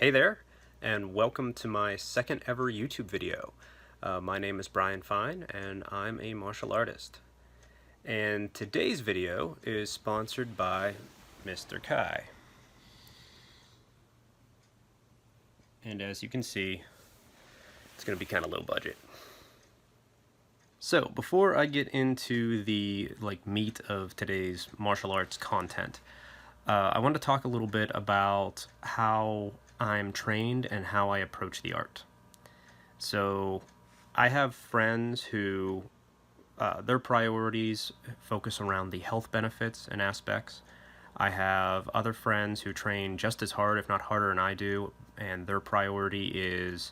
Hey there, and welcome to my second ever YouTube video. My name is Brian Fine, and I'm a martial artist. And today's video is sponsored by Mr. Kai. And as you can see, it's going to be kind of low budget. So before I get into the meat of today's martial arts content, I want to talk a little bit about how I'm trained and how I approach the art. So I have friends who their priorities focus around the health benefits and aspects. I have other friends who train just as hard, if not harder than I do, and their priority is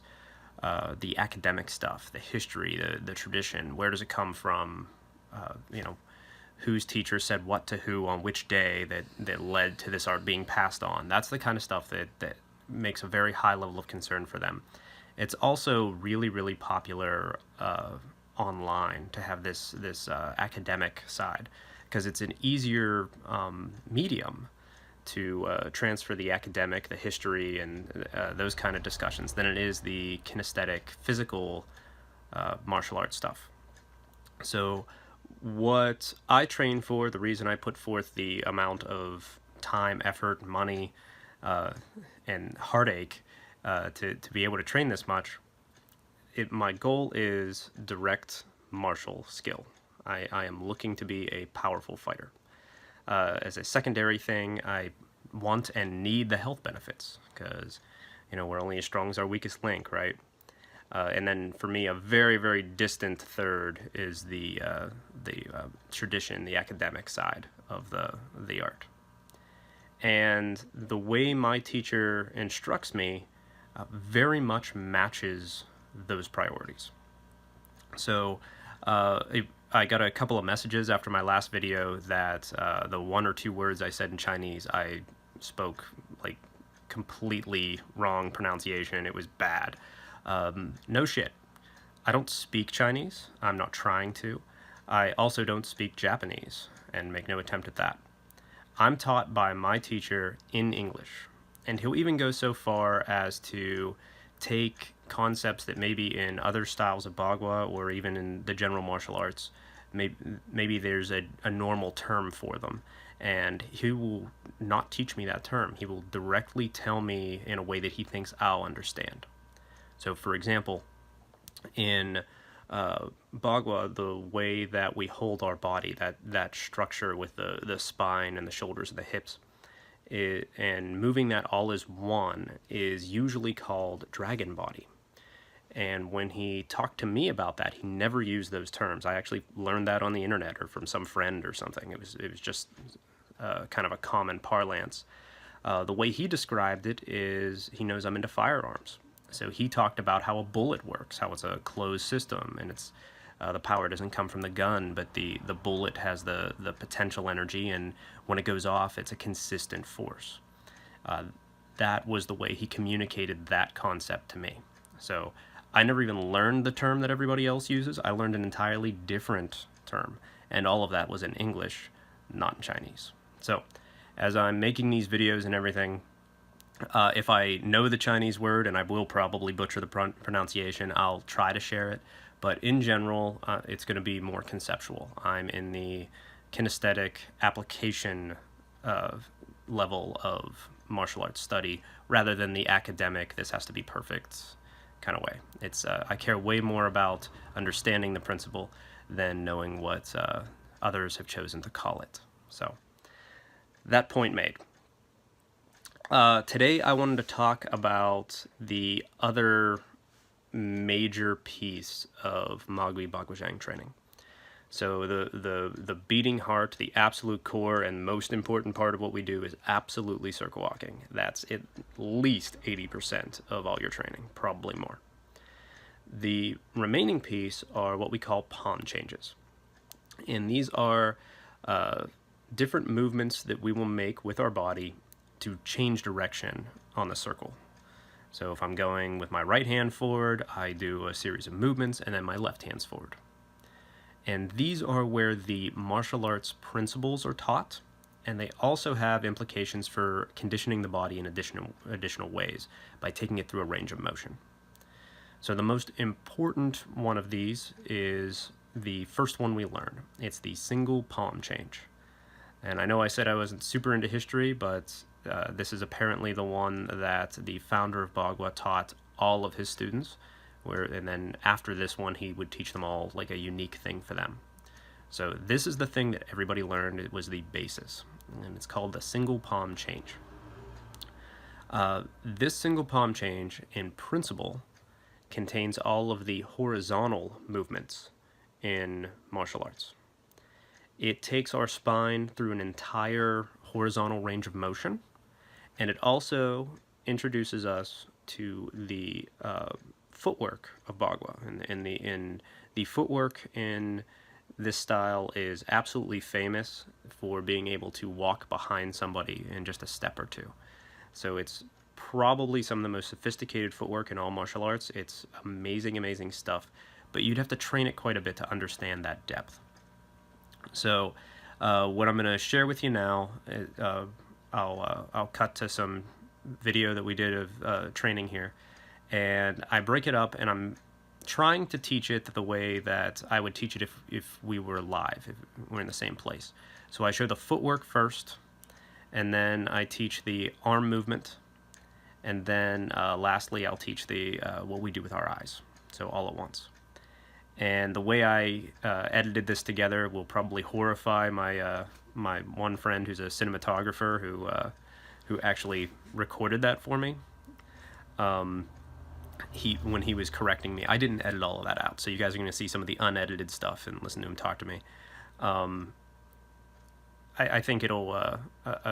the academic stuff, the history, the tradition. Where does it come from? Whose teacher said what to who on which day that led to this art being passed on. That's the kind of stuff that makes a very high level of concern for them. It's also really, really popular online to have this academic side, because it's an easier medium to transfer the academic, the history, and those kind of discussions than it is the kinesthetic, physical martial arts stuff. So what I train for, the reason I put forth the amount of time, effort, money, and heartache to be able to train this much, my goal is direct martial skill. I am looking to be a powerful fighter. As a secondary thing, I want and need the health benefits, because we're only as strong as our weakest link, right? And then for me, a very, very distant third is the tradition, the academic side of the art. And the way my teacher instructs me very much matches those priorities. So I got a couple of messages after my last video that the one or two words I said in Chinese, I spoke completely wrong pronunciation. It was bad. No shit. I don't speak Chinese. I'm not trying to. I also don't speak Japanese, and make no attempt at that. I'm taught by my teacher in English, and he'll even go so far as to take concepts that maybe in other styles of Bagua or even in the general martial arts, maybe there's a normal term for them, and he will not teach me that term. He will directly tell me in a way that he thinks I'll understand. So for example, in Bagua, the way that we hold our body, that structure with the spine and the shoulders and the hips, and moving that all as one is usually called dragon body. And when he talked to me about that, he never used those terms. I actually learned that on the internet or from some friend or something. It was just kind of a common parlance. The way he described it is he knows I'm into firearms. So he talked about how a bullet works, how it's a closed system, and it's the power doesn't come from the gun, but the bullet has the potential energy, and when it goes off, it's a consistent force. That was the way he communicated that concept to me. So I never even learned the term that everybody else uses. I learned an entirely different term, and all of that was in English, not in Chinese. So as I'm making these videos and everything, if I know the Chinese word, and I will probably butcher the pronunciation, I'll try to share it. But in general, it's going to be more conceptual. I'm in the kinesthetic application level of martial arts study, rather than the academic, this has to be perfect kind of way. It's I care way more about understanding the principle than knowing what others have chosen to call it. So, that point made. Today I wanted to talk about the other major piece of Magui Baguazhang training. So the beating heart, the absolute core and most important part of what we do is absolutely circle walking. That's at least 80% of all your training, probably more. The remaining piece are what we call pawn changes. And these are different movements that we will make with our body to change direction on the circle. So if I'm going with my right hand forward, I do a series of movements, and then my left hand's forward. And these are where the martial arts principles are taught, and they also have implications for conditioning the body in additional ways by taking it through a range of motion. So the most important one of these is the first one we learned. It's the single palm change. And I know I said I wasn't super into history, but this is apparently the one that the founder of Bagua taught all of his students, and then after this one he would teach them all like a unique thing for them. So this is the thing that everybody learned. It was the basis, and it's called the single palm change. This single palm change in principle contains all of the horizontal movements in martial arts. It takes our spine through an entire horizontal range of motion, and it also introduces us to the footwork of Bagua. And the footwork in this style is absolutely famous for being able to walk behind somebody in just a step or two. So it's probably some of the most sophisticated footwork in all martial arts. It's amazing, amazing stuff, but you'd have to train it quite a bit to understand that depth. So what I'm going to share with you now, I'll cut to some video that we did of training here, and I break it up, and I'm trying to teach it the way that I would teach it if we were live, if we're in the same place. So I show the footwork first, and then I teach the arm movement, and then lastly I'll teach the what we do with our eyes, so all at once. And the way I edited this together will probably horrify my my one friend who's a cinematographer who actually recorded that for me. When he was correcting me, I didn't edit all of that out, so you guys are going to see some of the unedited stuff and listen to him talk to me. I think it'll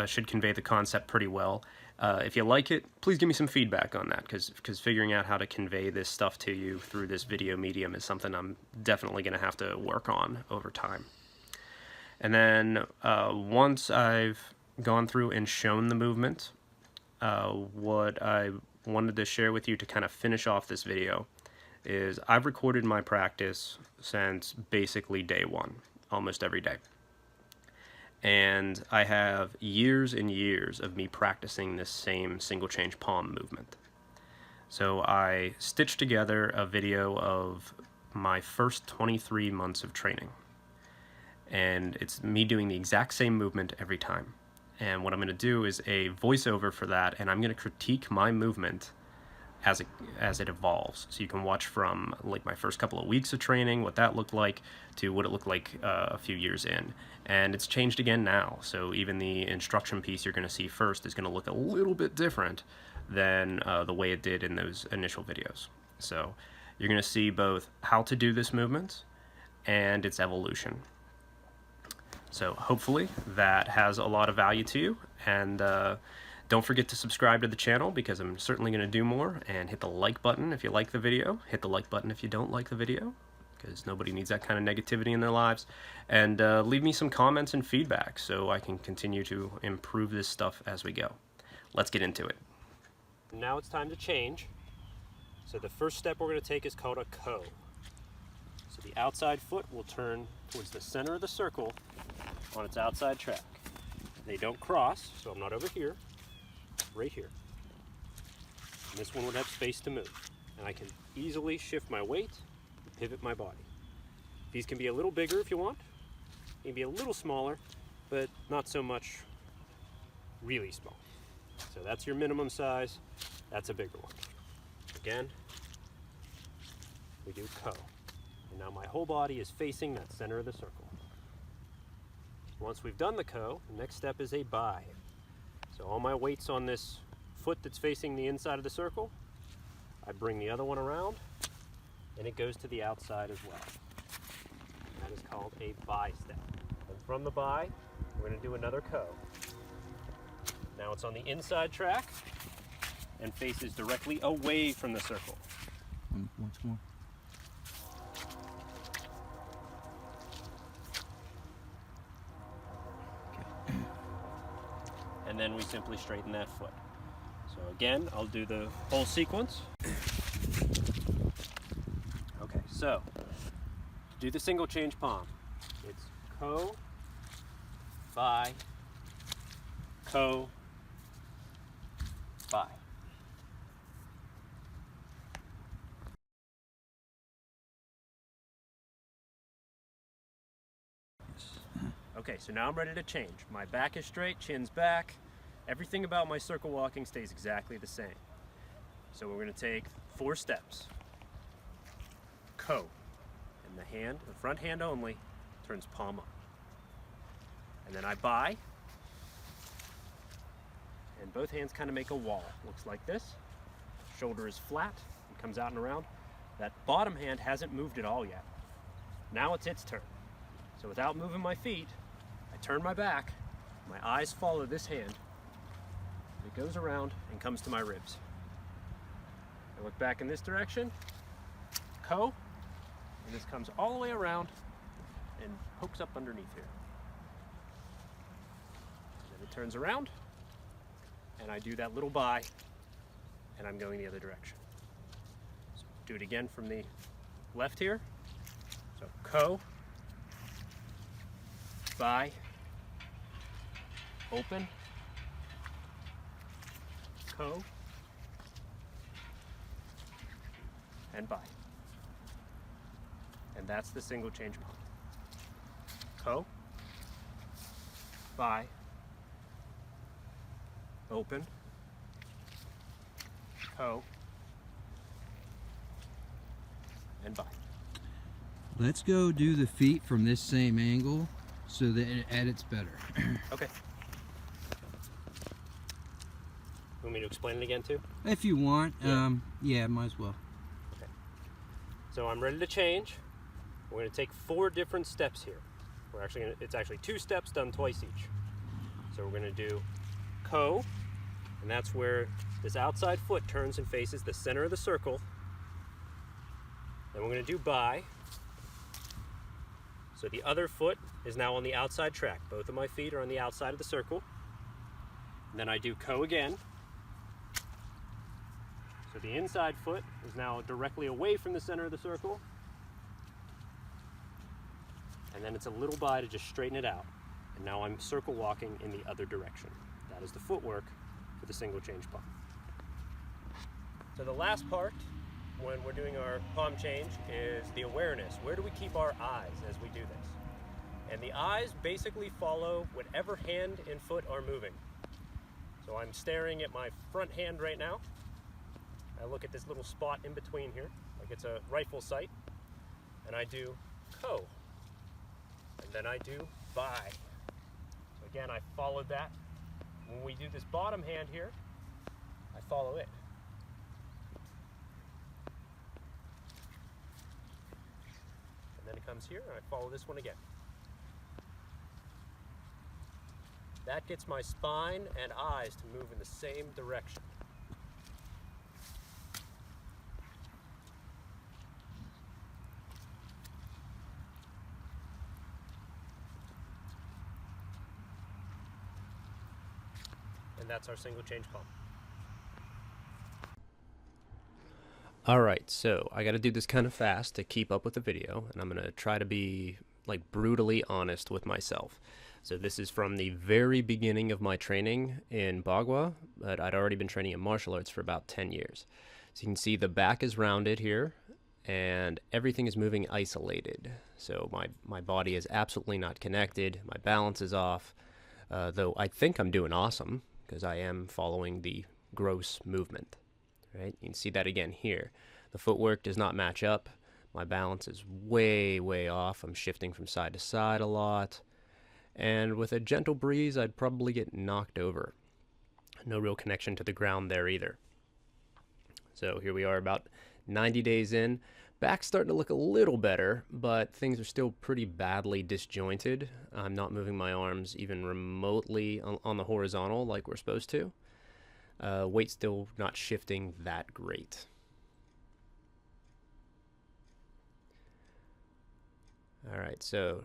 should convey the concept pretty well. If you like it, please give me some feedback on that, because figuring out how to convey this stuff to you through this video medium is something I'm definitely going to have to work on over time. And then once I've gone through and shown the movement, what I wanted to share with you to kind of finish off this video is I've recorded my practice since basically day one, almost every day. And I have years and years of me practicing this same single change palm movement. So I stitched together a video of my first 23 months of training. And it's me doing the exact same movement every time. And what I'm going to do is a voiceover for that, and I'm going to critique my movement as it evolves. So you can watch from like my first couple of weeks of training, what that looked like, to what it looked like a few years in. And it's changed again now. So even the instruction piece you're going to see first is going to look a little bit different than the way it did in those initial videos. So you're going to see both how to do this movement and its evolution. So hopefully that has a lot of value to you, and don't forget to subscribe to the channel, because I'm certainly going to do more, and hit the like button if you like the video, hit the like button if you don't like the video, because nobody needs that kind of negativity in their lives, and leave me some comments and feedback so I can continue to improve this stuff as we go. Let's get into it. Now it's time to change. So the first step we're going to take is called a ko. So the outside foot will turn towards the center of the circle on its outside track. They don't cross, so I'm not over here, right here. And this one would have space to move. And I can easily shift my weight and pivot my body. These can be a little bigger if you want. They can be a little smaller, but not so much really small. So that's your minimum size. That's a bigger one. Again, we do ko. And now my whole body is facing that center of the circle. Once we've done the ko, the next step is a bai. So all my weight's on this foot that's facing the inside of the circle. I bring the other one around, and it goes to the outside as well. That is called a bai step. And from the bai, we're going to do another ko. Now it's on the inside track and faces directly away from the circle. Once more. And then we simply straighten that foot. So again, I'll do the whole sequence. Okay, so do the single change palm. It's ko, bai, ko, bai. Okay, so now I'm ready to change. My back is straight, chin's back. Everything about my circle walking stays exactly the same. So we're going to take 4 steps. Ko, and the front hand only, turns palm up. And then I bai, and both hands kind of make a wall. Looks like this. Shoulder is flat and comes out and around. That bottom hand hasn't moved at all yet. Now it's its turn. So without moving my feet, I turn my back, my eyes follow this hand, it goes around and comes to my ribs. I look back in this direction, ko, and this comes all the way around and pokes up underneath here. And then it turns around, and I do that little bai, and I'm going the other direction. So do it again from the left here. So ko, bai, open, ko, and bai. And that's the single change palm. Ko, bai, open, ko, and bai. Let's go do the feet from this same angle so that it edits better. Okay. Want me to explain it again too? If you want, Yeah. Yeah, might as well. Okay. So I'm ready to change. We're going to take 4 different steps here. It's actually 2 steps done twice each. So we're going to do ko, and that's where this outside foot turns and faces the center of the circle. Then we're going to do bai. So the other foot is now on the outside track. Both of my feet are on the outside of the circle. And then I do ko again. So the inside foot is now directly away from the center of the circle. And then it's a little bai to just straighten it out. And now I'm circle walking in the other direction. That is the footwork for the single change palm. So the last part, when we're doing our palm change, is the awareness. Where do we keep our eyes as we do this? And the eyes basically follow whatever hand and foot are moving. So I'm staring at my front hand right now. I look at this little spot in between here, like it's a rifle sight, and I do ko. And then I do bai. So again, I followed that. When we do this bottom hand here, I follow it. And then it comes here, and I follow this one again. That gets my spine and eyes to move in the same direction. And that's our single change palm. Alright, so I gotta do this kind of fast to keep up with the video, and I'm gonna try to be like brutally honest with myself. So this is from the very beginning of my training in Bagua, but I'd already been training in martial arts for about 10 years. So you can see the back is rounded here, and everything is moving isolated. So my body is absolutely not connected, my balance is off, though I think I'm doing awesome, because I am following the gross movement, right? You can see that again here. The footwork does not match up. My balance is way, way off. I'm shifting from side to side a lot. And with a gentle breeze, I'd probably get knocked over. No real connection to the ground there either. So here we are about 90 days in. Back's starting to look a little better, but things are still pretty badly disjointed. I'm not moving my arms even remotely on the horizontal like we're supposed to. Weight's still not shifting that great. Alright, so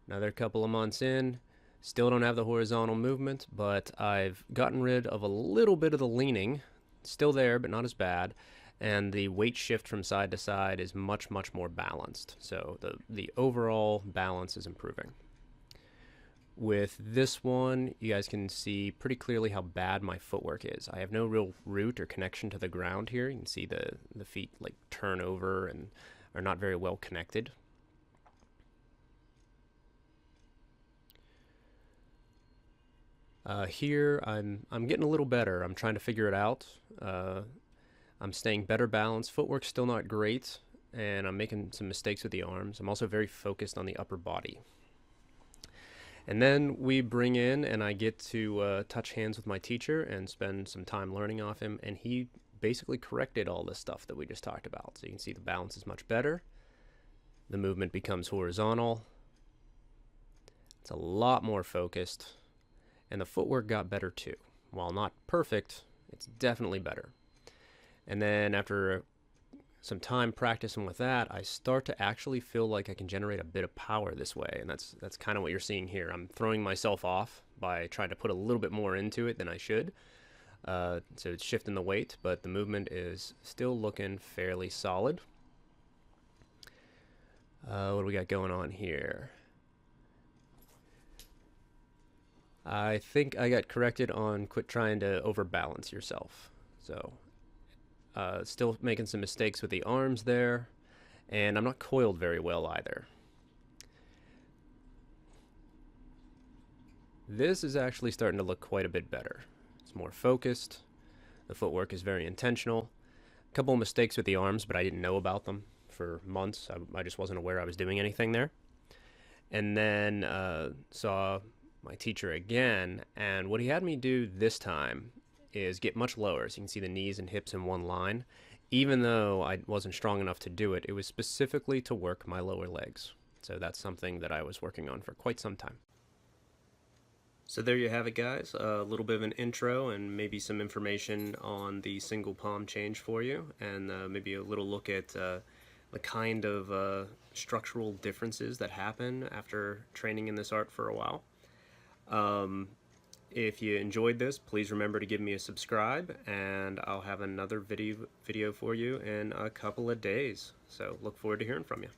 another couple of months in. Still don't have the horizontal movement, but I've gotten rid of a little bit of the leaning. Still there, but not as bad. And the weight shift from side to side is much, much more balanced. So the overall balance is improving. With this one, you guys can see pretty clearly how bad my footwork is. I have no real root or connection to the ground here. You can see the feet like turn over and are not very well connected. Here, I'm getting a little better. I'm trying to figure it out. I'm staying better balanced. Footwork's still not great, and I'm making some mistakes with the arms. I'm also very focused on the upper body. And then we bring in, and I get to touch hands with my teacher and spend some time learning off him, and he basically corrected all this stuff that we just talked about. So you can see the balance is much better. The movement becomes horizontal. It's a lot more focused. And the footwork got better too. While not perfect, it's definitely better. And then after some time practicing with that, I start to actually feel like I can generate a bit of power this way. And that's kind of what you're seeing here. I'm throwing myself off by trying to put a little bit more into it than I should. So it's shifting the weight, but the movement is still looking fairly solid. What do we got going on here? I think I got corrected on quit trying to overbalance yourself. So still making some mistakes with the arms there, and I'm not coiled very well either. This is actually starting to look quite a bit better. It's more focused. The footwork is very intentional. A couple of mistakes with the arms, but I didn't know about them for months. I just wasn't aware I was doing anything there. And then saw my teacher again, and what he had me do this time is get much lower. So you can see the knees and hips in one line. Even though I wasn't strong enough to do it, it was specifically to work my lower legs. So that's something that I was working on for quite some time. So there you have it, guys. A little bit of an intro and maybe some information on the single palm change for you, and maybe a little look at the kind of structural differences that happen after training in this art for a while. If you enjoyed this, please remember to give me a subscribe, and I'll have another video for you in a couple of days. So look forward to hearing from you.